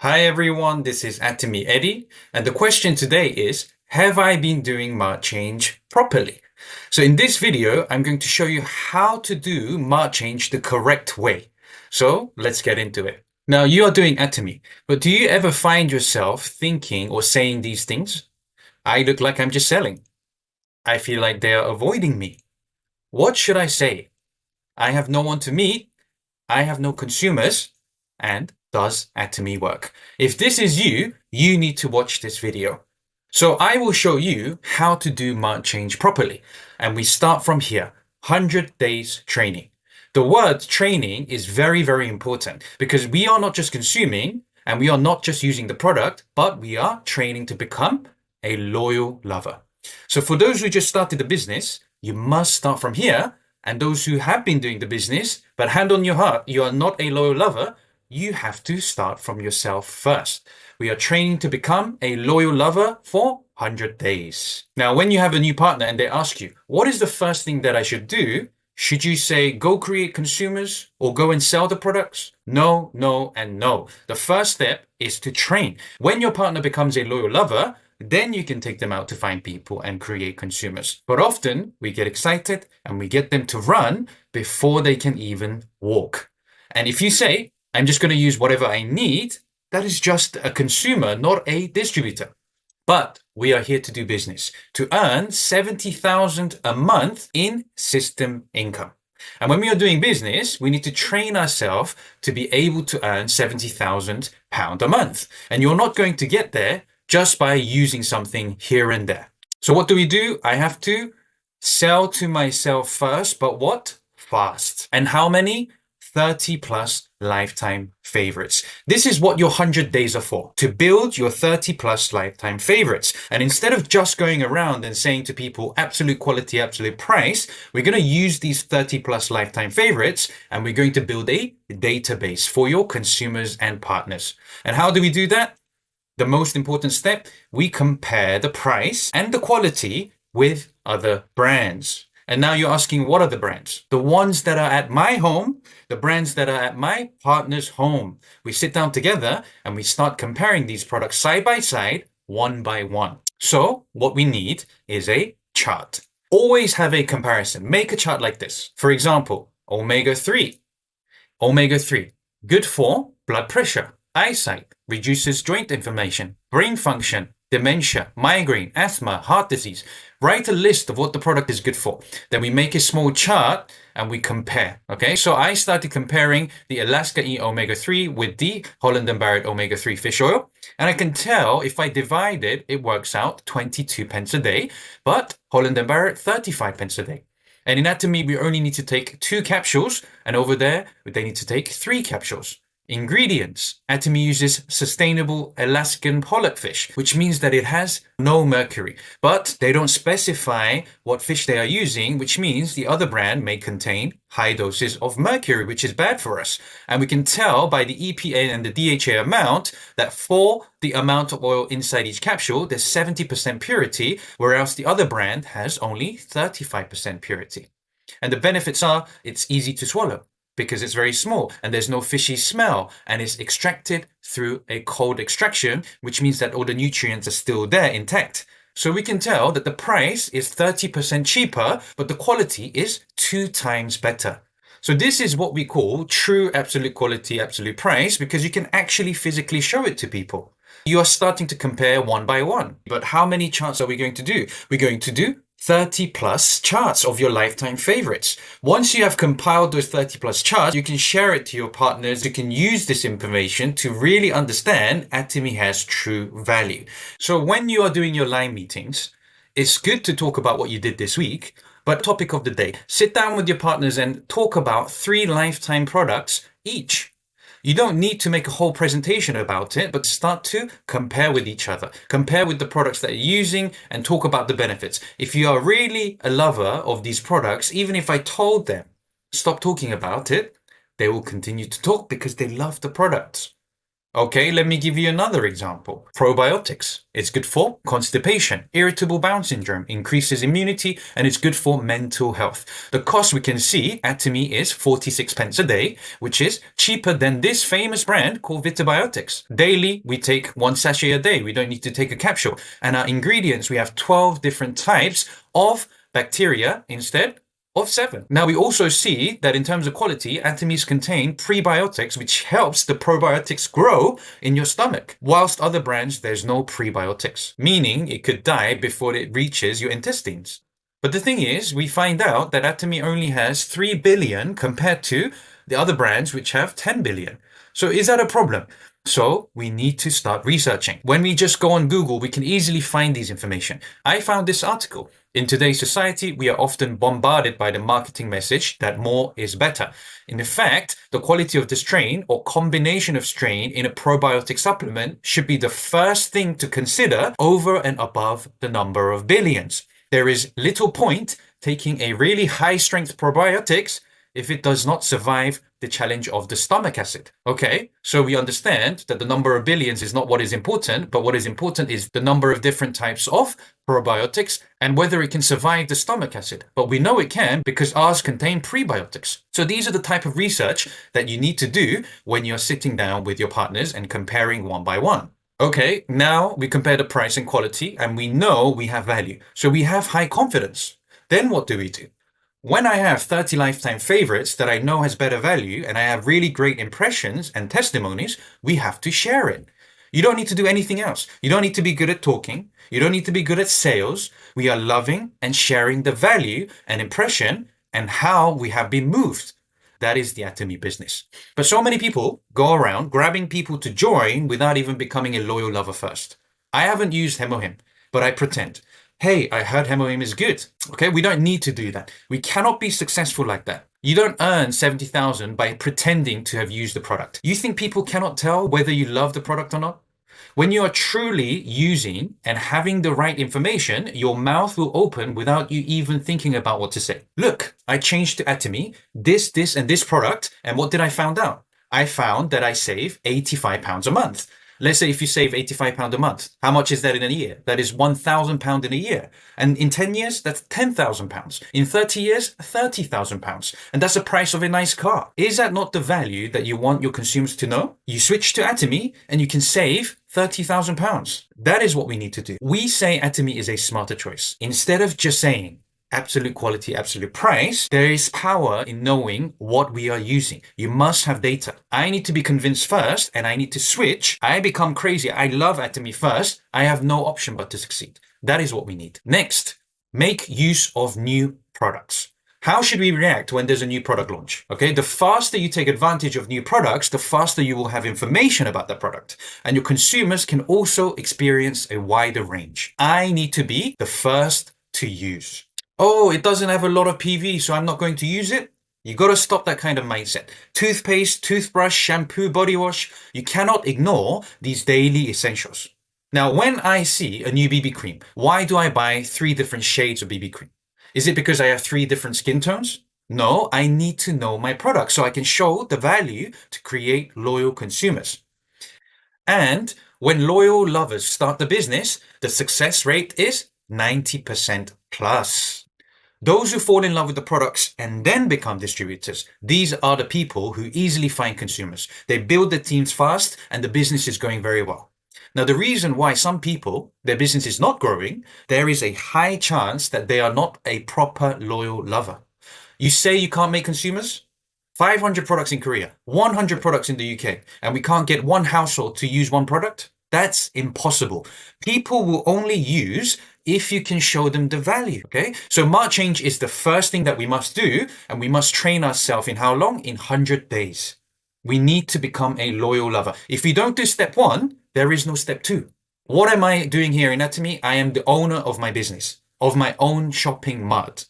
Hi everyone, this is Atomy Eddie, and the question today is, have I been doing Mart change properly? So in this video, I'm going to show you how to do Mart change the correct way. So let's get into it. Now you are doing Atomy, but do you ever find yourself thinking or saying these things? I look like I'm just selling. I feel like they are avoiding me. What should I say? I have no one to meet. I have no consumers. And does Atomy work? If this is you, you need to watch this video. So I will show you how to do Mart change properly. And we start from here, 100 days training. The word training is very, very important because we are not just consuming and we are not just using the product, but we are training to become a loyal lover. So for those who just started the business, you must start from here. And those who have been doing the business, but hand on your heart, you are not a loyal lover, you have to start from yourself first. We are training to become a loyal lover for 100 days. Now, when you have a new partner and they ask you, what is the first thing that I should do? Should you say, go create consumers or go and sell the products? No, no, and no. The first step is to train. When your partner becomes a loyal lover, then you can take them out to find people and create consumers. But often we get excited and we get them to run before they can even walk. And if you say, I'm just going to use whatever I need, that is just a consumer, not a distributor. But we are here to do business, to earn 70,000 a month in system income. And when we are doing business, we need to train ourselves to be able to earn £70,000 a month. And you're not going to get there just by using something here and there. So what do? I have to sell to myself first, but what? Fast. And how many? 30 plus lifetime favorites. This is what your 100 days are for, to build your 30 plus lifetime favorites. And instead of just going around and saying to people, absolute quality, absolute price, we're going to use these 30 plus lifetime favorites and we're going to build a database for your consumers and partners. And how do we do that? The most important step, we compare the price and the quality with other brands. And now you're asking, what are the brands? The ones that are at my home, the brands that are at my partner's home. We sit down together and we start comparing these products side by side, one by one. So what we need is a chart. Always have a comparison. Make a chart like this. For example, omega-3. Omega-3, good for blood pressure, eyesight, reduces joint inflammation, brain function, dementia, migraine, asthma, heart disease. Write a list of what the product is good for. Then we make a small chart and we compare. Okay, so I started comparing the Alaska E omega-3 with the Holland & Barrett omega-3 fish oil. And I can tell if I divide it, it works out 22 pence a day, but Holland & Barrett 35 pence a day. And in Atomy, we only need to take 2 capsules, and over there, they need to take 3 capsules. Ingredients. Atomy uses sustainable Alaskan pollock fish, which means that it has no mercury. But they don't specify what fish they are using, which means the other brand may contain high doses of mercury, which is bad for us. And we can tell by the EPA and the DHA amount that for the amount of oil inside each capsule, there's 70% purity, whereas the other brand has only 35% purity. And the benefits are it's easy to swallow, because it's very small and there's no fishy smell and it's extracted through a cold extraction, which means that all the nutrients are still there intact. So we can tell that the price is 30% cheaper, but the quality is 2 times better. So this is what we call true absolute quality, absolute price, because you can actually physically show it to people. You are starting to compare one by one. But how many charts are we going to do? We're going to do 30 plus charts of your lifetime favorites. Once you have compiled those 30 plus charts, you can share it to your partners. You can use this information to really understand Atomy has true value. So when you are doing your line meetings, it's good to talk about what you did this week, but topic of the day, sit down with your partners and talk about 3 lifetime products each. You don't need to make a whole presentation about it, but start to compare with each other. Compare with the products that you're using and talk about the benefits. If you are really a lover of these products, even if I told them, stop talking about it, they will continue to talk because they love the products. Okay, let me give you another example. Probiotics. It's good for constipation, irritable bowel syndrome, increases immunity, and it's good for mental health. The cost we can see, Atomy, is 46 pence a day, which is cheaper than this famous brand called Vitabiotics. Daily, we take one sachet a day. We don't need to take a capsule. And our ingredients, we have 12 different types of bacteria instead of 7. Now, we also see that in terms of quality, Atomys contain prebiotics, which helps the probiotics grow in your stomach. Whilst other brands, there's no prebiotics, meaning it could die before it reaches your intestines. But the thing is, we find out that Atomy only has 3 billion compared to the other brands, which have 10 billion. So is that a problem? So we need to start researching. When we just go on Google, we can easily find these information. I found this article. In today's society, we are often bombarded by the marketing message that more is better. In fact, the quality of the strain or combination of strain in a probiotic supplement should be the first thing to consider over and above the number of billions. There is little point taking a really high-strength probiotics if it does not survive the challenge of the stomach acid. Okay, so we understand that the number of billions is not what is important, but what is important is the number of different types of probiotics and whether it can survive the stomach acid. But we know it can because ours contain prebiotics. So these are the type of research that you need to do when you're sitting down with your partners and comparing one by one. Okay, now we compare the price and quality and we know we have value. So we have high confidence. Then what do we do? When I have 30 lifetime favorites that I know has better value and I have really great impressions and testimonies, we have to share it. You don't need to do anything else. You don't need to be good at talking. You don't need to be good at sales. We are loving and sharing the value and impression and how we have been moved. That is the Atomy business. But so many people go around grabbing people to join without even becoming a loyal lover first. I haven't used Hemohim, but I pretend. Hey, I heard Hemohim is good. Okay, we don't need to do that. We cannot be successful like that. You don't earn 70,000 by pretending to have used the product. You think people cannot tell whether you love the product or not? When you are truly using and having the right information, your mouth will open without you even thinking about what to say. Look, I changed to Atomy, this, and this product, and what did I find out? I found that I save £85 a month. Let's say if you save £85 a month, how much is that in a year? That is £1,000 in a year. And in 10 years, that's £10,000. In 30 years, £30,000. And that's the price of a nice car. Is that not the value that you want your consumers to know? You switch to Atomy and you can save £30,000. That is what we need to do. We say Atomy is a smarter choice. Instead of just saying, absolute quality, absolute price, there is power in knowing what we are using. You must have data. I need to be convinced first and I need to switch. I become crazy. I love Atomy first. I have no option but to succeed. That is what we need. Next, make use of new products. How should we react when there's a new product launch? Okay, the faster you take advantage of new products, the faster you will have information about that product. And your consumers can also experience a wider range. I need to be the first to use. Oh, it doesn't have a lot of PV, so I'm not going to use it. You got to stop that kind of mindset. Toothpaste, toothbrush, shampoo, body wash. You cannot ignore these daily essentials. Now, when I see a new BB cream, why do I buy 3 different shades of BB cream? Is it because I have 3 different skin tones? No, I need to know my product so I can show the value to create loyal consumers. And when loyal lovers start the business, the success rate is 90% plus. Those who fall in love with the products and then become distributors, these are the people who easily find consumers. They build their teams fast and the business is going very well. Now, the reason why some people, their business is not growing, there is a high chance that they are not a proper loyal lover. You say you can't make consumers? 500 products in Korea, 100 products in the UK, and we can't get one household to use one product? That's impossible. People will only use if you can show them the value, okay? So Mart change is the first thing that we must do, and we must train ourselves in how long? In 100 days. We need to become a loyal lover. If we don't do step 1, there is no step 2. What am I doing here in Atomy? I am the owner of my business, of my own shopping mart.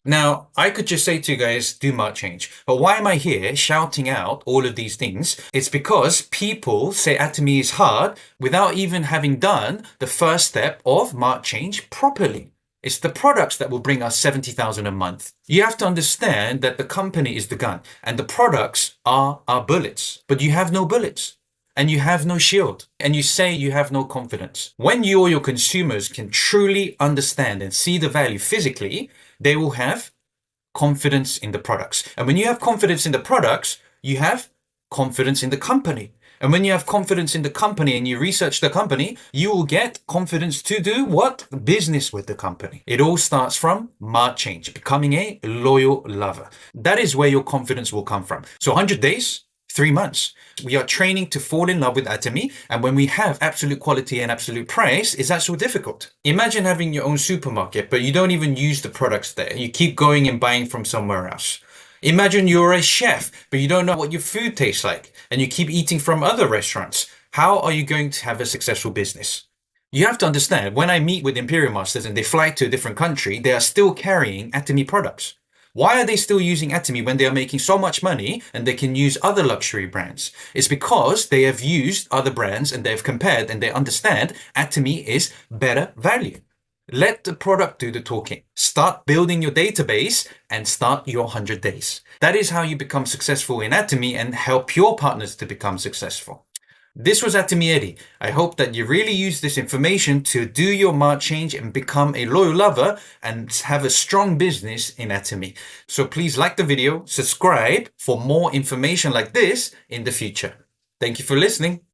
Now, I could just say to you guys, do Mart change. But why am I here shouting out all of these things? It's because people say Atomy is hard without even having done the first step of Mart change properly. It's the products that will bring us 70,000 a month. You have to understand that the company is the gun and the products are our bullets, but you have no bullets. and you have no shield, and you say you have no confidence. When you or your consumers can truly understand and see the value physically, they will have confidence in the products. And when you have confidence in the products, you have confidence in the company. And when you have confidence in the company and you research the company, you will get confidence to do what? Business with the company. It all starts from Mart change, becoming a loyal lover. That is where your confidence will come from. So 100 days, 3 months. We are training to fall in love with Atomy, and when we have absolute quality and absolute price, is that so difficult? Imagine having your own supermarket, but you don't even use the products there. You keep going and buying from somewhere else. Imagine you're a chef, but you don't know what your food tastes like, and you keep eating from other restaurants. How are you going to have a successful business? You have to understand, when I meet with Imperial Masters and they fly to a different country, they are still carrying Atomy products. Why are they still using Atomy when they are making so much money and they can use other luxury brands? It's because they have used other brands and they've compared and they understand Atomy is better value. Let the product do the talking. Start building your database and start your 100 days. That is how you become successful in Atomy and help your partners to become successful. This was Atomy Eddie. I hope that you really use this information to do your Mart change and become a loyal lover and have a strong business in Atomy. So please like the video, subscribe for more information like this in the future. Thank you for listening.